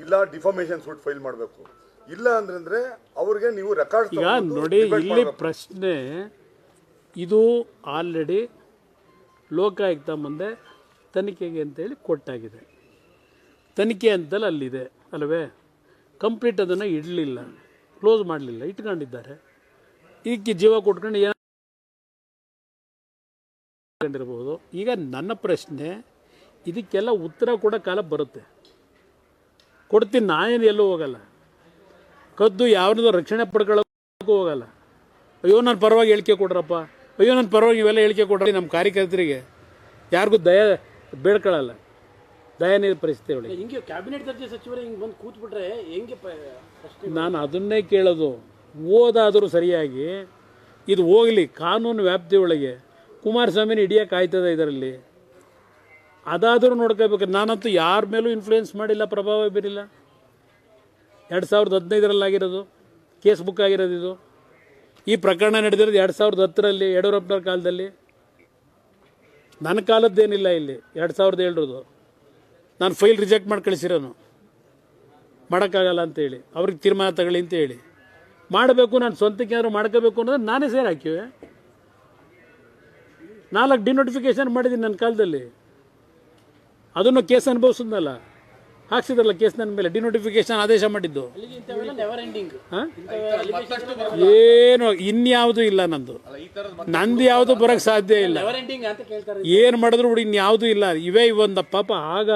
ಇಲ್ಲ ಡಿಫಾಮೇಷನ್ ಸೂಟ್ ಫೈಲ್ ಮಾಡಬೇಕು, ಇಲ್ಲ ಅಂದ್ರೆ ಅವ್ರಿಗೆ ನೀವು ರೆಕಾರ್ಡ್. ಈಗ ನೋಡಿ, ಇಲ್ಲಿ ಪ್ರಶ್ನೆ ಇದು ಆಲ್ರೆಡಿ ಲೋಕಾಯುಕ್ತ ಮುಂದೆ ತನಿಖೆಗೆ ಅಂತೇಳಿ ಕೊಟ್ಟಾಗಿದೆ. ತನಿಖೆ ಅಂತಲೇ ಅಲ್ಲಿದೆ ಅಲ್ವೇ? ಕಂಪ್ಲೀಟ್ ಅದನ್ನು ಇಡಲಿಲ್ಲ, ಕ್ಲೋಸ್ ಮಾಡಲಿಲ್ಲ, ಇಟ್ಕೊಂಡಿದ್ದಾರೆ. ಇದಕ್ಕೆ ಜೀವ ಕೊಟ್ಕೊಂಡು ಏನಿರ್ಬೋದು. ಈಗ ನನ್ನ ಪ್ರಶ್ನೆ, ಇದಕ್ಕೆಲ್ಲ ಉತ್ತರ ಕೊಡೋ ಕಾಲ ಬರುತ್ತೆ, ಕೊಡ್ತೀನಿ. ನಾನೇನು ಎಲ್ಲೂ ಹೋಗಲ್ಲ, ಕದ್ದು ಯಾವ್ದು ರಕ್ಷಣೆ ಪಡ್ಕೊಳ್ಳೋಕ್ಕೂ ಹೋಗಲ್ಲ. ಅಯ್ಯೋ ನನ್ನ ಪರವಾಗಿ ಹೇಳಿಕೆ ಕೊಡ್ರಪ್ಪ, ಅಯ್ಯೋ ನನ್ನ ಪರವಾಗಿ ಇವೆಲ್ಲ ಹೇಳಿಕೆ ಕೊಡ್ರಿ. ನಮ್ಮ ಕಾರ್ಯಕರ್ತರಿಗೆ ಯಾರಿಗೂ ದಯ ಬೇಡ್ಕೊಳ್ಳಲ್ಲ, ದಯನೀಯ ಪರಿಸ್ಥಿತಿ ಒಳಗೆ. ಹಿಂಗೆ ಕ್ಯಾಬಿನೆಟ್ ದರ್ಜೆ ಸಚಿವರು ಹಿಂಗೆ ಬಂದು ಕೂತ್ಬಿಟ್ರೆ ಹೆಂಗೆ ಪ್ರಶ್ನೆ? ನಾನು ಅದನ್ನೇ ಕೇಳೋದು. ಓದಾದರೂ ಸರಿಯಾಗಿ ಇದು ಹೋಗಲಿ ಕಾನೂನು ವ್ಯಾಪ್ತಿ ಒಳಗೆ. ಕುಮಾರಸ್ವಾಮಿನ ಹಿಡಿಯೋಕೆ ಆಯ್ತದ ಇದರಲ್ಲಿ? ಅದಾದರೂ ನೋಡ್ಕೋಬೇಕು. ನಾನಂತೂ ಯಾರ ಮೇಲೂ ಇನ್ಫ್ಲೂಯೆನ್ಸ್ ಮಾಡಿಲ್ಲ, ಪ್ರಭಾವ ಬೀರಿಲ್ಲ. 2015 ಕೇಸ್ ಬುಕ್ ಆಗಿರೋದು ಇದು. ಈ ಪ್ರಕರಣ ನಡೆದಿರೋದು 2010 ಯಡಿಯೂರಪ್ಪನವ್ರ ಕಾಲದಲ್ಲಿ. ನನ್ನ ಕಾಲದ್ದೇನಿಲ್ಲ ಇಲ್ಲಿ. 2007 ನಾನು ಫೈಲ್ ರಿಜೆಕ್ಟ್ ಮಾಡಿ ಕಳಿಸಿರೋನು, ಮಾಡೋಕ್ಕಾಗಲ್ಲ ಅಂತೇಳಿ, ಅವ್ರಿಗೆ ತೀರ್ಮಾನ ತಗೊಳ್ಳಿ ಅಂತ ಹೇಳಿ. ಮಾಡಬೇಕು, ನಾನು ಸ್ವಂತಕ್ಕೆ ಏನಾದ್ರು ಮಾಡ್ಕೋಬೇಕು ಅನ್ನೋದು ನಾನೇ ಸೇರಿ ಹಾಕಿವೆ. 4 ಡಿನೋಟಿಫಿಕೇಶನ್ ಮಾಡಿದ್ದೀನಿ ನನ್ನ ಕಾಲದಲ್ಲಿ. ಅದನ್ನು ಕೇಸ್ ಅನುಭವಿಸಿದ್ನಲ್ಲ, ಹಾಕ್ಸಿದ್ರಲ್ಲ ಕೇಸ್ ನನ್ನ ಮೇಲೆ, ಡಿನೋಟಿಫಿಕೇಶನ್ ಆದೇಶ ಮಾಡಿದ್ದು. ಏನು ಇನ್ಯಾವುದು ಇಲ್ಲ ನಂದು ಯಾವುದು ಬರೋಕ್ಕೆ ಸಾಧ್ಯ ಇಲ್ಲ. ಏನು ಮಾಡಿದ್ರು ಬಿಡಿ, ಇನ್ಯಾವುದೂ ಇಲ್ಲ. ಇವೇ ಇವೊಂದು ಪಾಪ. ಆಗ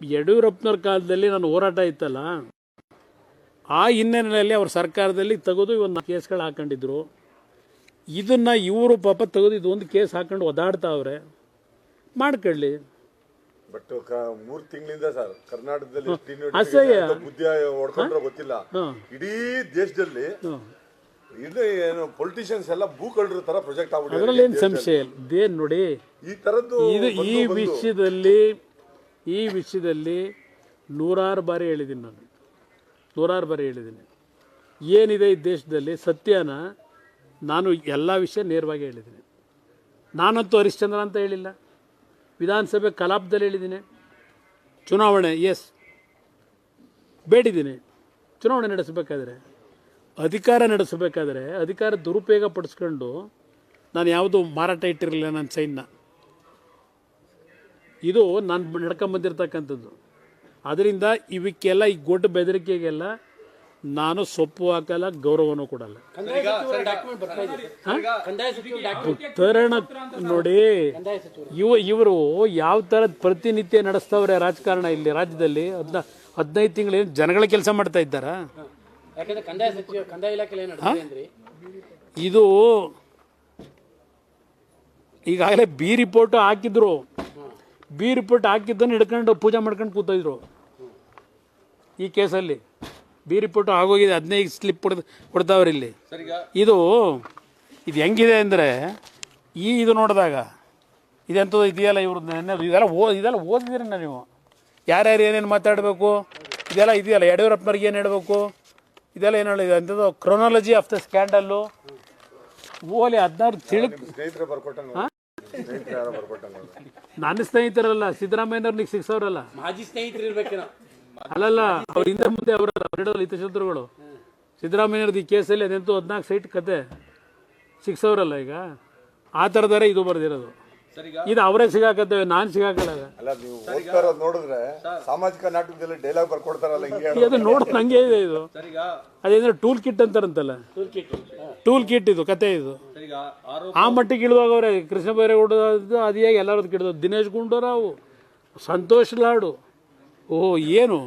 ಯಡಿಯೂರಪ್ಪನವ್ರ ಕಾಲದಲ್ಲಿ ನಾನು ಹೋರಾಟ ಇತ್ತಲ್ಲ, ಆ ಹಿನ್ನೆಲೆಯಲ್ಲಿ ಅವ್ರ ಸರ್ಕಾರದಲ್ಲಿ ತೆಗೆದು ಇವೊಂದು ಕೇಸ್ಗಳು ಹಾಕೊಂಡಿದ್ರು. ಇದನ್ನು ಇವರು ಪಾಪ ತೆಗೆದು ಇದೊಂದು ಕೇಸ್ ಹಾಕೊಂಡು ಒದಾಡ್ತಾವ್ರೆ. ಮಾಡ್ಕೊಳ್ಳಿ. ಬಟ್ 3 ತಿಂಗಳಿಂದ ಸರ್ ಕರ್ನಾಟಕದಲ್ಲಿ ಅಸಹ್ಯ ಬುದ್ಧಿ ಹೊಡ್ಕೊಂಡ್ರೆ ಗೊತ್ತಿಲ್ಲ, ಇಡೀ ದೇಶದಲ್ಲಿ ಏನು ಪೊಲಿಟಿಷಿಯನ್ಸ್ ಎಲ್ಲ ಭೂಕಳ್ಳರ ತರ ಪ್ರೊಜೆಕ್ಟ್ ಆಗ್ಬಿಟ್ಟು ಅದರಲ್ಲಿ ಏನು ಸಂಶಯ ಇಲ್ಲ. ನೋಡಿ, ಈ ತರದ್ದು ಇದು ಈ ವಿಷಯದಲ್ಲಿ ನೂರಾರು ಬಾರಿ ಹೇಳಿದ್ದೀನಿ ನಾನು, ನೂರಾರು ಬಾರಿ ಹೇಳಿದ್ದೀನಿ. ಏನಿದೆ ಈ ದೇಶದಲ್ಲಿ ಸತ್ಯನ ನಾನು ಎಲ್ಲ ವಿಷಯ ನೇರವಾಗಿ ಹೇಳಿದ್ದೀನಿ. ನಾನಂತೂ ಹರಿಶ್ಚಂದ್ರ ಅಂತ ಹೇಳಿಲ್ಲ, ವಿಧಾನಸಭೆ ಕಲಾಪದಲ್ಲಿ ಹೇಳಿದ್ದೀನಿ. ಚುನಾವಣೆ ಬೇಡಿದ್ದೀನಿ. ಚುನಾವಣೆ ನಡೆಸಬೇಕಾದ್ರೆ, ಅಧಿಕಾರ ದುರುಪಯೋಗ ಪಡಿಸ್ಕೊಂಡು ನಾನು ಯಾವುದೂ ಮಾರಾಟ ಇಟ್ಟಿರಲಿಲ್ಲ ನನ್ನ ಸೈನ್ನ. ಇದು ನಾನು ನಡ್ಕೊಂಬಂದಿರ್ತಕ್ಕಂಥದ್ದು. ಅದರಿಂದ ಇವಕ್ಕೆಲ್ಲ ಈ ಗೊಡ್ಡ ಬೆದರಿಕೆಗೆಲ್ಲ ನಾನು ಸೊಪ್ಪು ಹಾಕಲ್ಲ, ಗೌರವನೂ ಕೊಡಲ್ಲ. ತರಣ ನೋಡಿ, ಇವರು ಯಾವ ಥರದ ಪ್ರತಿನಿತ್ಯ ನಡೆಸ್ತವ್ರೆ ರಾಜಕಾರಣ ಇಲ್ಲಿ ರಾಜ್ಯದಲ್ಲಿ. 15 ತಿಂಗಳು ಜನಗಳ ಕೆಲಸ ಮಾಡ್ತಾ ಇದ್ದಾರಾ? ಇದು ಈಗಾಗಲೇ ಬಿ ರಿಪೋರ್ಟ್ ಹಾಕಿದ್ರು. ಬಿ ರಿಪೋರ್ಟ್ ಹಾಕಿದ್ದನ್ನು ಹಿಡ್ಕೊಂಡು ಪೂಜೆ ಮಾಡ್ಕೊಂಡು ಕೂತಿದ್ರು. ಈ ಕೇಸಲ್ಲಿ ಬಿ ರಿಪೋರ್ಟ್ ಆಗೋಗಿದೆ. 15 ಸ್ಲಿಪ್ ಕೊಡ್ತಾವ್ರಿ ಇಲ್ಲಿ. ಇದು ಹೆಂಗಿದೆ ಅಂದರೆ, ಇದು ನೋಡಿದಾಗ ಇದೆಂಥದ್ದು ಇದೆಯಲ್ಲ, ಇವ್ರು ಇದೆಲ್ಲ ಓದಿದ್ರಿ ನೀವು. ಯಾರ್ಯಾರು ಏನೇನು ಮಾತಾಡಬೇಕು ಇದೆಯಲ್ಲ, ಯಡಿಯೂರಪ್ಪನವ್ರಿಗೆ ಏನು ಹೇಳಬೇಕು, ಇದೆಲ್ಲ ಏನು ಹೇಳಿದೆ ಅಂಥದ್ದು ಕ್ರೊನಾಲಜಿ ಆಫ್ ದ ಸ್ಕ್ಯಾಂಡಲ್ಲು. ಓಲಿ 16 ಸ್ನೇಹಿತರು ಬರ್ಕೊಟ್ಟಂಗ ನನ್ನ ಸ್ನೇಹಿತರಲ್ಲ, ಸಿದ್ದರಾಮಯ್ಯನವ್ರಿಗೆ ಸಿಕ್ಸವ್ರಲ್ಲ, ಮಾಜಿ ಸ್ನೇಹಿತರು ಇರ್ಬೇಕೇನೋ. ಅಲ್ಲಲ್ಲ, ಅವ್ರ ಹಿಂದೆ ಮುಂದೆ ಅವರಲ್ಲ, ಅವರಿಡೋಲ್ಲ ಹಿತಶತ್ರುಗಳು. ಸಿದ್ದರಾಮಯ್ಯವ್ರದ್ದು ಈ ಕೇಸಲ್ಲಿ ಅದಂತೂ 14 ಸೈಟ್ ಕತೆ ಸಿಕ್ಸವ್ರಲ್ಲ. ಈಗ ಆ ಥರದಾರೆ ಇದು ಬರ್ದಿರೋದು. ಇದು ಅವರೇ ಸಿಗಾಕತ್ತೇವೆ, ನಾನು ಸಿಗಾಕಲ್ಲ. ಅಲ್ಲ, ನೀವು ಓದ್ತಾ ಇರೋದು ನೋಡಿದ್ರೆ ಸಾಮಾಜಿಕ ನಾಟಕದಲ್ಲಿ ಡೈಲಾಗ್ ಬರ್ಕೊಡ್ತಾರಲ್ಲ, ಅದು ನೋಡ್ ನಂಗೆ ಇದೆ. ಇದು ಅದೇಂದ್ರೆ ಟೂಲ್ ಕಿಟ್ ಅಂತಾರಂತಲ್ಲ, ಟೂಲ್ ಕಿಟ್ ಇದು ಕತೆ. ಇದು ಆ ಮಟ್ಟಿಗೆ ಇಳುವಾಗವ್ರೆ. ಕೃಷ್ಣ ಬೈರೇಗೌಡ ಅದು ಹೇಗೆ ಎಲ್ಲರದ್ದು ಕಿಡ್ದು, ದಿನೇಶ್ ಗುಂಡೂರಾವ್, ಸಂತೋಷ್ ಲಾಡು. ಓಹೋ, ಏನು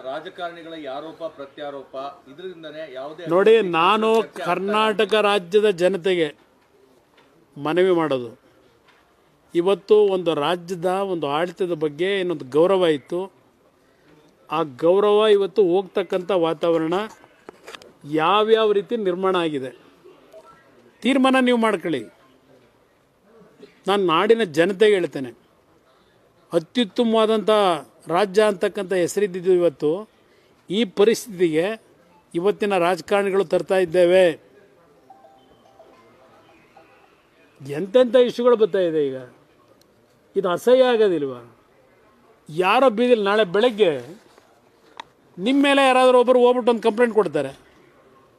ರಾಜಕಾರಣಿಗಳ ಆರೋಪ ಪ್ರತ್ಯಾರೋಪ ಇದರಿಂದನೇ ಯಾವುದೇ. ನೋಡಿ, ನಾನು ಕರ್ನಾಟಕ ರಾಜ್ಯದ ಜನತೆಗೆ ಮನವಿ ಮಾಡೋದು, ಇವತ್ತು ಒಂದು ರಾಜ್ಯದ ಒಂದು ಆಡಳಿತದ ಬಗ್ಗೆ ಇನ್ನೊಂದು ಗೌರವ ಇತ್ತು. ಆ ಗೌರವ ಇವತ್ತು ಹೋಗ್ತಕ್ಕಂಥ ವಾತಾವರಣ ಯಾವ್ಯಾವ ರೀತಿ ನಿರ್ಮಾಣ ಆಗಿದೆ, ತೀರ್ಮಾನ ನೀವು ಮಾಡ್ಕೊಳ್ಳಿ. ನಾನು ನಾಡಿನ ಜನತೆಗೆ ಹೇಳ್ತೇನೆ, ಅತ್ಯುತ್ತಮವಾದಂಥ ರಾಜ್ಯ ಅಂತಕ್ಕಂಥ ಹೆಸರಿದ್ದಿದ್ದು ಇವತ್ತು ಈ ಪರಿಸ್ಥಿತಿಗೆ ಇವತ್ತಿನ ರಾಜಕಾರಣಿಗಳು ತರ್ತಾ ಇದ್ದೇವೆ. ಎಂತೆಂಥ ಇಶ್ಯೂಗಳು ಬರ್ತಾ ಇದೆ ಈಗ. ಇದು ಅಸಹ್ಯ ಆಗೋದಿಲ್ವಾ? ಯಾರೋ ಬೀದಿಲಿ ನಾಳೆ ಬೆಳಗ್ಗೆ ನಿಮ್ಮ ಮೇಲೆ ಯಾರಾದರೂ ಒಬ್ಬರು ಹೋಗ್ಬಿಟ್ಟು ಒಂದು ಕಂಪ್ಲೇಂಟ್ ಕೊಡ್ತಾರೆ,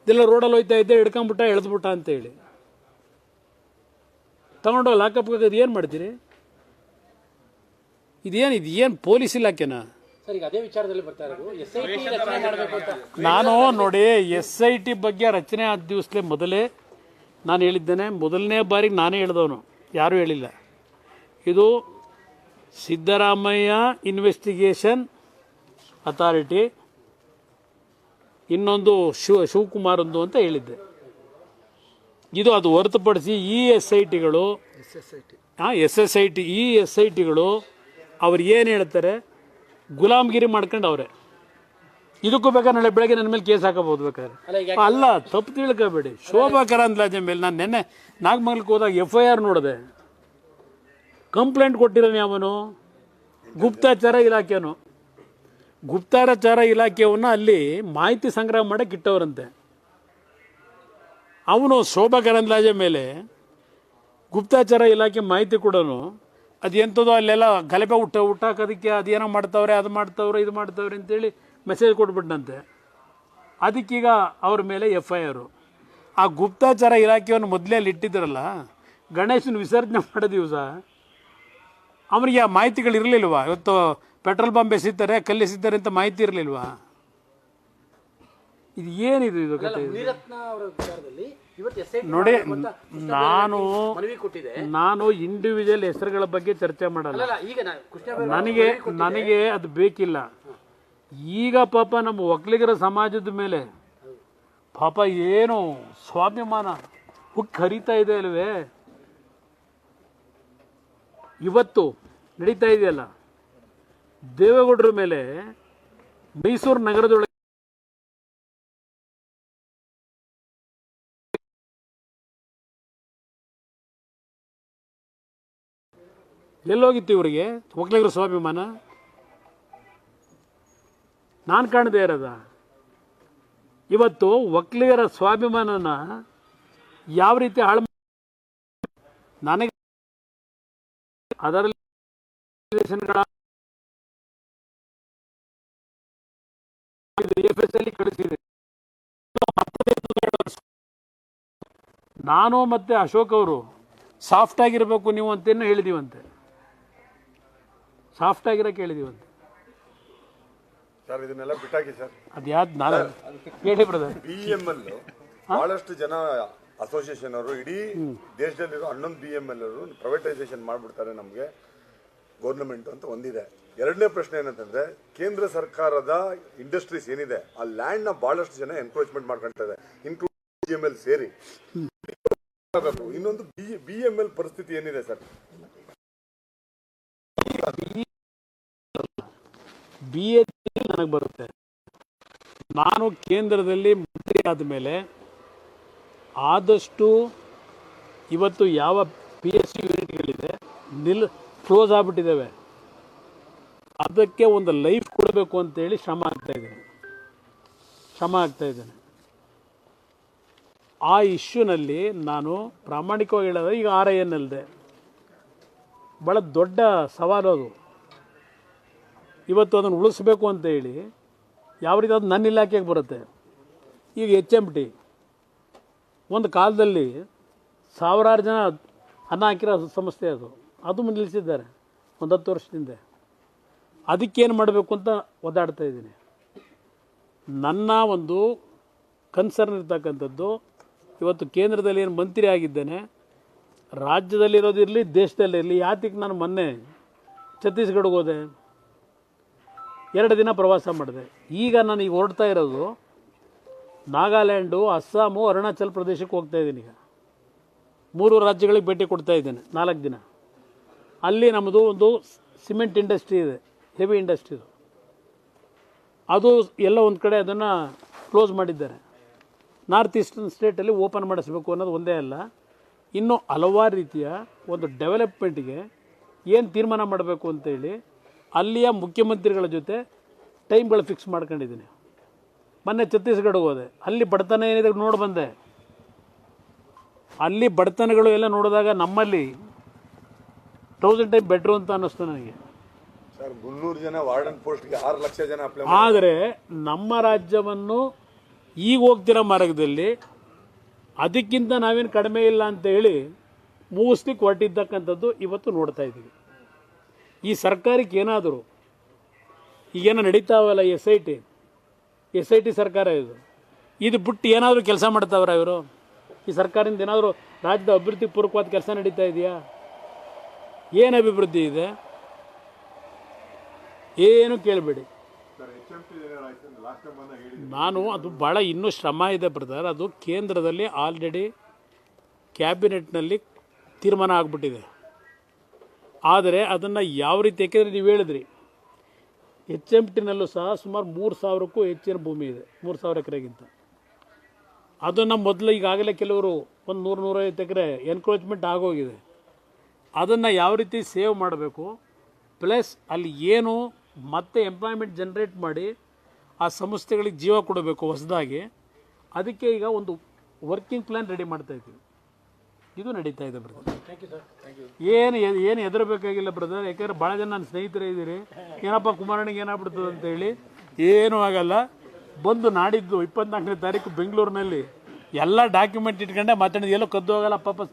ಇದೆಲ್ಲ ರೋಡಲ್ಲಿ ಹೋಯ್ತಾ ಇದ್ದೆ, ಹಿಡ್ಕೊಂಬಿಟ್ಟ ಎಳೆದ್ಬಿಟ್ಟ ಅಂತೇಳಿ ತಗೊಂಡೋಗಿ ಲಾಕಪ್ಗೆ ಏನು ಮಾಡ್ತೀರಿ? ಇದೇನು ಪೊಲೀಸ್ ಇಲಾಖೆನಾ? ಸರ್ ಈಗ ಅದೇ ವಿಚಾರದಲ್ಲಿ ಬರ್ತಾ ಇರೋದು SIT ರಚನೆ ಮಾಡಬೇಕು ಅಂತ. ನಾನು ನೋಡಿ SIT ಬಗ್ಗೆ ರಚನೆ ಆದ ದಿವಸಲೇ ಮೊದಲೇ ನಾನು ಹೇಳಿದ್ದೇನೆ, ಮೊದಲನೇ ಬಾರಿಗೆ ನಾನೇ ಹೇಳಿದವನು, ಯಾರೂ ಹೇಳಿಲ್ಲ. ಇದು ಸಿದ್ದರಾಮಯ್ಯ ಇನ್ವೆಸ್ಟಿಗೇಷನ್ ಅಥಾರಿಟಿ, ಇನ್ನೊಂದು ಶಿವಕುಮಾರ್ ಒಂದು ಅಂತ ಹೇಳಿದ್ದೆ. ಇದು ಅದು ಹೊರತುಪಡಿಸಿ ಈ SITಗಳು SSIT ಈ SITಗಳು ಅವ್ರು ಏನು ಹೇಳ್ತಾರೆ ಗುಲಾಮ್ಗಿರಿ ಮಾಡ್ಕೊಂಡು ಇದಕ್ಕೂ ಬೇಕಾದ್ರೆ ನಾಳೆ ಬೆಳಗ್ಗೆ ನನ್ನ ಮೇಲೆ ಕೇಸ್ ಹಾಕಬಹುದು ಬೇಕಾದ್ರೆ. ಅಲ್ಲ, ತಪ್ಪು ತಿಳ್ಕೋಬೇಡಿ. ಶೋಭಾ ಕರಂದ್ಲಾಜೆ ಮೇಲೆ ನಾನು ನಿನ್ನೆ ನಾಗಮಂಗಲಕ್ಕೆ ಹೋದಾಗ FIR ನೋಡಿದೆ. ಕಂಪ್ಲೇಂಟ್ ಕೊಟ್ಟಿರೋನು ಯಾವನು? ಗುಪ್ತಚರ ಇಲಾಖೆನು. ಗುಪ್ತಚರ ಇಲಾಖೆಯನ್ನು ಅಲ್ಲಿ ಮಾಹಿತಿ ಸಂಗ್ರಹ ಮಾಡಕ್ಕೆ ಇಟ್ಟವರಂತೆ. ಅವನು ಶೋಭಾ ಕರಂದ್ಲಾಜೆ ಮೇಲೆ ಗುಪ್ತಚರ ಇಲಾಖೆ ಮಾಹಿತಿ ಕೊಡೋನು ಅದು ಎಂಥದೋ ಅಲ್ಲೆಲ್ಲ ಗಲಭೆ ಹುಟ್ಟಾಕೋದಕ್ಕೆ ಅದೇನೋ ಮಾಡ್ತಾವ್ರೆ, ಅದು ಮಾಡ್ತಾವ್ರೆ, ಇದು ಮಾಡ್ತಾವ್ರೆ ಅಂತೇಳಿ ಮೆಸೇಜ್ ಕೊಟ್ಬಿಟ್ಟಂತೆ. ಅದಕ್ಕೀಗ ಅವ್ರ ಮೇಲೆ FIR. ಆ ಗುಪ್ತಚರ ಇಲಾಖೆಯನ್ನು ಮೊದಲೇ ಅಲ್ಲಿ ಇಟ್ಟಿದ್ರಲ್ಲ, ಗಣೇಶನ ವಿಸರ್ಜನೆ ಮಾಡೋ ದಿವಸ ಅವನಿಗೆ ಆ ಮಾಹಿತಿಗಳು ಇರಲಿಲ್ವಾ? ಇವತ್ತು ಪೆಟ್ರೋಲ್ ಬಂಬ್ ಎಸಿತಾರೆ, ಕಲ್ಲು ಎಸಿತಾರೆ ಅಂತ ಮಾಹಿತಿ ಇರಲಿಲ್ವಾ? ಇದು ಏನಿದು ಇದು ಕಥೆ? ಮುನಿರತ್ನ ಅವರ ವಿಚಾರದಲ್ಲಿ ಇವತ್ತು SIT ನೋಡಿ, ಮನವಿ ಕೊಟ್ಟಿದೆ. ನಾನು ಇಂಡಿವಿಜುವಲ್ ಹೆಸರುಗಳ ಬಗ್ಗೆ ಚರ್ಚೆ ಮಾಡಲ್ಲ. ಈಗ ನನಗೆ ಅದು ಬೇಕಿಲ್ಲ. ಈಗ ಪಾಪ ನಮ್ಮ ಒಕ್ಕಲಿಗರ ಸಮಾಜದ ಮೇಲೆ ಪಾಪ ಏನು ಸ್ವಾಭಿಮಾನ ಹುಟ್ಟು ಹರಿತಾ ಇದೆ ಅಲ್ವೇ? ಇವತ್ತು ನಡೀತಾ ಇದೆಯಲ್ಲ, ದೇವೇಗೌಡರ ಮೇಲೆ ಮೈಸೂರು ನಗರದೊಳಗೆ ಎಲ್ಲೋಗಿತ್ತು ಇವರಿಗೆ ಒಕ್ಕಲಿಗರ ಸ್ವಾಭಿಮಾನ? ನಾನು ಕಾಣದೇ ಇರೋದ? ಇವತ್ತು ಒಕ್ಕಲಿಗರ ಸ್ವಾಭಿಮಾನನ ಯಾವ ರೀತಿ ಹಾಳು ನನಗೆ ಅದರಲ್ಲಿ ಕಳಿಸಿದೆ. ನಾನು ಮತ್ತೆ ಅಶೋಕ್ ಅವರು ಸಾಫ್ಟ್ ಆಗಿರಬೇಕು ನೀವು ಅಂತೇನು ಹೇಳಿದೀವಂತೆ. ಸಾಫ್ಟ್ ಆಗಿರೋಕೆ ಹೇಳಿದೀವಂತೆ. ಸರ್ ಇದನ್ನೆಲ್ಲ ಬಿಟ್ಟಾಕಿ ಸರ್. ಅದ್ಯಾವ್ದು ನಾನು ಹೇಳಿ ಬ್ರದರ್. BML ಬಹಳಷ್ಟು ಜನ ಅಸೋಸಿಯೇಷನ್ ಅವರು ಇಡೀ ದೇಶದಲ್ಲಿರೋ 11 BML ಅವರು ಪ್ರೈವೇಟೈಸೇಷನ್ ಮಾಡ್ಬಿಡ್ತಾರೆ ನಮಗೆ ಗೌರ್ಮೆಂಟ್ ಅಂತ ಒಂದಿದೆ. ಎರಡನೇ ಪ್ರಶ್ನೆ ಏನಂತಂದ್ರೆ, ಕೇಂದ್ರ ಸರ್ಕಾರದ ಇಂಡಸ್ಟ್ರೀಸ್ ಏನಿದೆ ಆ ಲ್ಯಾಂಡ್ ನ ಬಹಳಷ್ಟು ಜನ ಎನ್ಕ್ರೋಚ್ಮೆಂಟ್ ಮಾಡ್ಕೊಂತಾರೆ, ಇನ್ಕ್ಲೂಡಿಂಗ್ BML ಸೇರಿ. ಇನ್ನೊಂದು BML ಪರಿಸ್ಥಿತಿ ಏನಿದೆ ಸರ್? ನನಗೆ ಬರುತ್ತೆ. ನಾನು ಕೇಂದ್ರದಲ್ಲಿ ಮಂತ್ರಿ ಆದಮೇಲೆ ಆದಷ್ಟು ಇವತ್ತು ಯಾವ PSU ಯೂನಿಟ್ಗಳಿದೆ ಕ್ಲೋಸ್ ಆಗಿಬಿಟ್ಟಿದ್ದಾವೆ, ಅದಕ್ಕೆ ಒಂದು ಲೈಫ್ ಕೊಡಬೇಕು ಅಂತೇಳಿ ಶ್ರಮ ಆಗ್ತಾ ಇದ್ದೇನೆ. ಆ ಇಶ್ಯೂನಲ್ಲಿ ನಾನು ಪ್ರಾಮಾಣಿಕವಾಗಿ ಹೇಳೋದು, ಈಗ RINL ಭಾಳ ದೊಡ್ಡ ಸವಾಲು ಅದು. ಇವತ್ತು ಅದನ್ನು ಉಳಿಸ್ಬೇಕು ಅಂತ ಹೇಳಿ ಯಾವ ರೀತಿ ಅದು ನನ್ನ ಇಲಾಖೆಗೆ ಬರುತ್ತೆ. ಈಗ HMT ಒಂದು ಕಾಲದಲ್ಲಿ ಸಾವಿರಾರು ಜನ ಅನ್ನ ಹಾಕಿರೋ ಸಂಸ್ಥೆ ಅದು ನಿಲ್ಲಿಸಿದ್ದಾರೆ ಒಂದು 10 ವರ್ಷದಿಂದ. ಅದಕ್ಕೇನು ಮಾಡಬೇಕು ಅಂತ ಒದ್ದಾಡ್ತಾ ಇದ್ದೀನಿ. ನನ್ನ ಒಂದು ಕನ್ಸರ್ನ್ ಇರ್ತಕ್ಕಂಥದ್ದು, ಇವತ್ತು ಕೇಂದ್ರದಲ್ಲಿ ಏನು ಮಂತ್ರಿ ಆಗಿದ್ದೇನೆ, ರಾಜ್ಯದಲ್ಲಿರೋದಿರಲಿ ದೇಶದಲ್ಲಿರಲಿ. ಯಾತಕ್ಕೆ ನಾನು ಮೊನ್ನೆ ಛತ್ತೀಸ್ಗಢಗೆ ಹೋದೆ, 2 ದಿನ ಪ್ರವಾಸ ಮಾಡಿದೆ. ಈಗ ನನಗೆ ಹೊರಡ್ತಾ ಇರೋದು ನಾಗಾಲ್ಯಾಂಡು, ಅಸ್ಸಾಮು, ಅರುಣಾಚಲ್ ಪ್ರದೇಶಕ್ಕೆ ಹೋಗ್ತಾ ಇದ್ದೀನಿ. ಈಗ 3 ರಾಜ್ಯಗಳಿಗೆ ಭೇಟಿ ಕೊಡ್ತಾ ಇದ್ದೇನೆ 4 ದಿನ. ಅಲ್ಲಿ ನಮ್ಮದು ಒಂದು ಸಿಮೆಂಟ್ ಇಂಡಸ್ಟ್ರಿ ಇದೆ, ಹೆವಿ ಇಂಡಸ್ಟ್ರಿ. ಅದು ಎಲ್ಲ ಒಂದು ಕಡೆ ಅದನ್ನು ಕ್ಲೋಸ್ ಮಾಡಿದ್ದಾರೆ. ನಾರ್ತ್ ಈಸ್ಟರ್ನ್ ಸ್ಟೇಟಲ್ಲಿ ಓಪನ್ ಮಾಡಿಸ್ಬೇಕು ಅನ್ನೋದು ಒಂದೇ ಅಲ್ಲ, ಇನ್ನೂ ಹಲವಾರು ರೀತಿಯ ಒಂದು ಡೆವಲಪ್ಮೆಂಟ್ಗೆ ಏನು ತೀರ್ಮಾನ ಮಾಡಬೇಕು ಅಂತೇಳಿ ಅಲ್ಲಿಯ ಮುಖ್ಯಮಂತ್ರಿಗಳ ಜೊತೆ ಟೈಮ್ಗಳು ಫಿಕ್ಸ್ ಮಾಡ್ಕೊಂಡಿದ್ದೀನಿ. ಮೊನ್ನೆ ಛತ್ತೀಸ್ಗಢಗೆ ಹೋದೆ, ಅಲ್ಲಿ ಬಡತನ ಏನಿದೆ ನೋಡಿ ಬಂದೆ. ಅಲ್ಲಿ ಬಡತನಗಳು ಎಲ್ಲ ನೋಡಿದಾಗ ನಮ್ಮಲ್ಲಿ 1000 ಟೈಮ್ ಬೆಟ್ರು ಅಂತ ಅನ್ನಿಸ್ತು ನನಗೆ. ಸರ್ 300 ಜನ ವಾರ್ಡನ್ ಪೋಸ್ಟ್ಗೆ 6 ಲಕ್ಷ ಜನ ಅಪ್ಲೈ. ಆದರೆ ನಮ್ಮ ರಾಜ್ಯವನ್ನು ಈಗ ಹೋಗ್ತಿರೋ ಮಾರ್ಗದಲ್ಲಿ ಅದಕ್ಕಿಂತ ನಾವೇನು ಕಡಿಮೆ ಇಲ್ಲ ಅಂತ ಹೇಳಿ ಮುಗಿಸ್ಲಿಕ್ಕೆ ಹೊರಟಿದ್ದಕ್ಕಂಥದ್ದು ಇವತ್ತು ನೋಡ್ತಾ ಇದ್ದೀವಿ. ಈ ಸರ್ಕಾರಕ್ಕೆ ಏನಾದರೂ ಈಗೇನೋ ನಡೀತಾವಲ್ಲ ಎಸ್ ಐ ಟಿ ಸರ್ಕಾರ ಇದು ಬಿಟ್ಟು ಏನಾದರೂ ಕೆಲಸ ಮಾಡ್ತಾವ್ರ ಇವರು? ಈ ಸರ್ಕಾರದಿಂದ ಏನಾದರೂ ರಾಜ್ಯದ ಅಭಿವೃದ್ಧಿ ಪೂರ್ವಕವಾದ ಕೆಲಸ ನಡೀತಾ ಇದೆಯಾ? ಏನು ಅಭಿವೃದ್ಧಿ ಇದೆ? ಏನು ಕೇಳಬೇಡಿ. ನಾನು ಅದು ಭಾಳ ಇನ್ನೂ ಶ್ರಮ ಇದೆ ಬ್ರದರ್. ಅದು ಕೇಂದ್ರದಲ್ಲಿ ಆಲ್ರೆಡಿ ಕ್ಯಾಬಿನೆಟ್ನಲ್ಲಿ ತೀರ್ಮಾನ ಆಗಿಬಿಟ್ಟಿದೆ. ಆದರೆ ಅದನ್ನು ಯಾವ ರೀತಿ, ಯಾಕೆಂದರೆ ನೀವು ಹೇಳಿದ್ರಿ HMTನಲ್ಲೂ ಸಹ ಸುಮಾರು 3,000ಕ್ಕೂ ಹೆಚ್ಚಿನ ಭೂಮಿ ಇದೆ, 3,000 ಎಕರೆಗಿಂತ. ಅದನ್ನು ಮೊದಲು ಈಗಾಗಲೇ ಕೆಲವರು ಒಂದು 100-150 ಎಕರೆ ಎನ್ಕ್ರೋಚ್ಮೆಂಟ್ ಆಗೋಗಿದೆ. ಅದನ್ನು ಯಾವ ರೀತಿ ಸೇವ್ ಮಾಡಬೇಕು, ಪ್ಲಸ್ ಅಲ್ಲಿ ಏನು ಮತ್ತೆ ಎಂಪ್ಲಾಯ್ಮೆಂಟ್ ಜನ್ರೇಟ್ ಮಾಡಿ ಆ ಸಂಸ್ಥೆಗಳಿಗೆ ಜೀವ ಕೊಡಬೇಕು ಹೊಸದಾಗಿ, ಅದಕ್ಕೆ ಈಗ ಒಂದು ವರ್ಕಿಂಗ್ ಪ್ಲ್ಯಾನ್ ರೆಡಿ ಮಾಡ್ತಾಯಿದ್ದೀವಿ. ಇದು ನಡೀತಾ ಇದೆ ಬ್ರದರ್. ಏನು ಹೆದರಬೇಕಾಗಿಲ್ಲ ಬ್ರದರ್. ಯಾಕೆಂದರೆ ಭಾಳ ಜನ ನನ್ನ ಸ್ನೇಹಿತರೇ ಇದ್ದೀರಿ, ಏನಪ್ಪ ಕುಮಾರಣ್ಣಗೆ ಏನಾಗ್ಬಿಡ್ತದೆ ಅಂತೇಳಿ. ಏನೂ ಆಗಲ್ಲ. ಬಂದು ನಾಡಿದ್ದು 24ನೇ ತಾರೀಕು ಬೆಂಗಳೂರಿನಲ್ಲಿ ಎಲ್ಲ ಡಾಕ್ಯುಮೆಂಟ್ ಇಟ್ಕೊಂಡೆ ಮಾತಾಡಿದ್ದು. ಎಲ್ಲೋ ಕದ್ದು ಹೋಗಲ್ಲ ಪಾಪ,